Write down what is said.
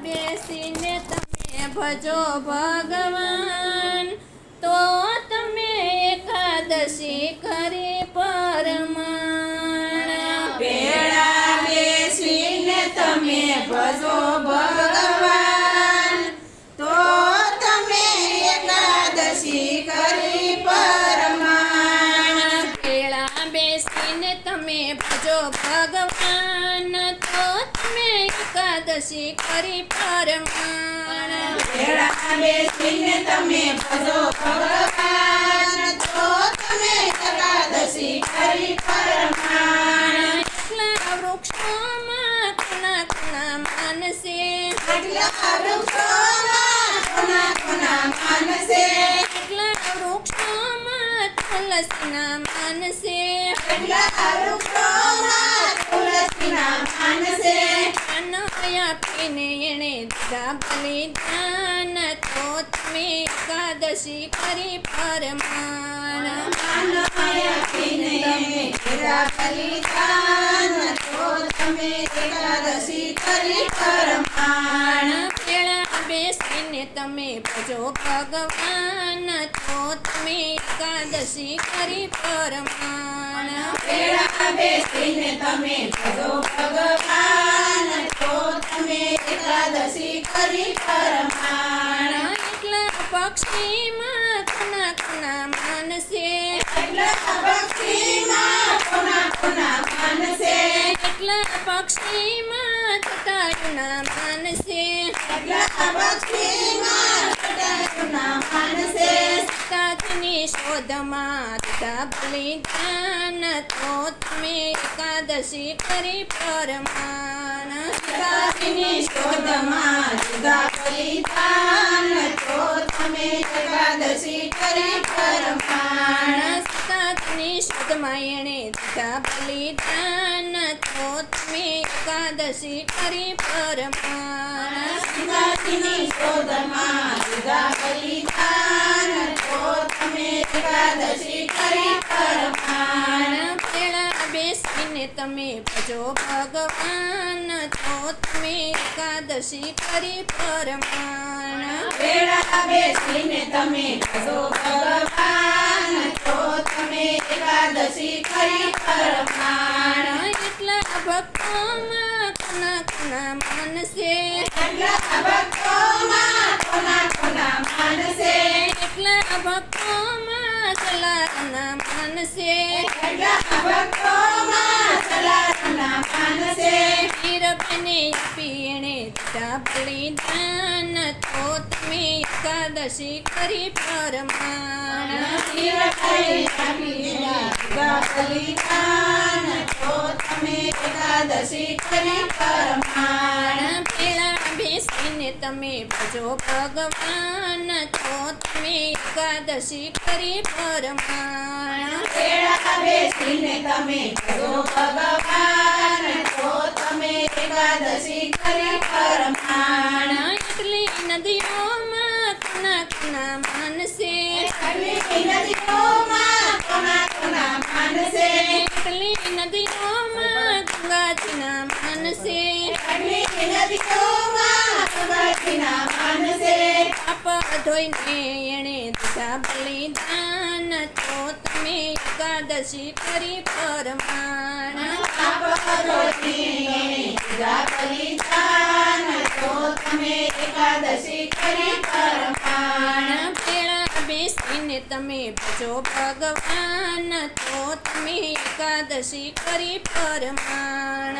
બેસીને તમે ભજો ભગવાન, તો તમે એકાદશી કરી પરમાણ. પેડા બેસીને તમે ભજો ભગવાન, તો તમે એકાદશી કરી પરમાણ. પેડા બેસીને તમે ભજો ભગવાન, તો તમે એકાદશી કરી પરમાણ. પેડા બેસીને તમે ભજો ભગવાન, તો તમે એકાદશી કરી પરમાણ. એટલા વૃક્ષોમાં કોના કોના માનસે, આટલા વૃક્ષોમાં કોના કોના માનસે, એટલા વૃક્ષોમાં તુલસીના માનસે, આટલા વૃક્ષોમાં તુલસીના માનસે. કાનો આપીને એણે દીધા બલિદાન, તો તમે એકાદશી કરી પરમાણ. કાનો આપીને દીધા બલિદાન, તો તમે એકાદશી કરી પરમાણ. પેલા બેસીને તમે ભજો ભગવાન, તો તમે એકાદશી કરી પરમાણ. પેડા બેસીને તમે ભજો ભગવાન, તો તમે એકાદશી કરી પરમાણ. એટલા પક્ષીમાં કોના કોના માનસે, એટલા પક્ષીમાં કોના કોના માનસે, એટલા પક્ષીમાં જટાયુના માનસે, એટલા પક્ષીમાં જટાયુના માનસે. સીતાજીની શોધમાં દીધા બલિદાન, તો તમે એકાદશી કરી પરમાણ. સીતાજીની શોધમાં દીધા બલિદાન, તો તમે એકાદશી કરી પરમાણ. સીતાજીની શોધમાં એણે દીધા બલિદાન, તો તમે એકાદશી કરી પરમાણ. સીતાજીની શોધમાં દીધા બલિદાન, તો તમે એકાદશી કરી પરમાણ. પેલા બેસીને તમે ભજો ભગવાન, તો તમે એકાદશી કરી પરમાણ. પેડા બેસીને તમે ભજો ભગવાન, તો તમે એકાદશી કરી પરમાણ. એટલા ભક્તોમાં કોના કોના માનસે, એટલા ભક્તોમાં કોના કોના માનસે, એટલા ભક્તોમાં જલારામના માનસે, એટલા ભક્તોમાં સલાહના માનસે. હીરબેને આપી એણે દીધા બલિદાન, તો તમે એકાદશી કરી પરમાણ. હીરભાઈ આપીને દીધા બલિદાન, તો તમે એકાદશી કરી પરમાણ. પેલા બેસીને તમે ભજો ભગવાન, તો તમે એકાદશી કરી પરમાણ. પેડા બેસીને તમે ભજો ભગવાન, તો તમે એકાદશી કરી પરમાણ. એટલી નદીઓમાં કોના કોના માનસે, એટલી નદીઓમાં કોના કોના માનસે, એટલી નદીઓમાં ગંગાજીના માનસે, એટલી નદીઓમાં ગંગાજીના માનસે. પાપ ધોઈને એણે દીધા બલિદાન, તો તમે એકાદશી કરી પરમાણ. દીધા બલિદાન, તો તમે એકાદશી કરી પરમાણ. પેલા બેસીને તમે ભજો ભગવાન, તો તમે એકાદશી કરી પરમાણ.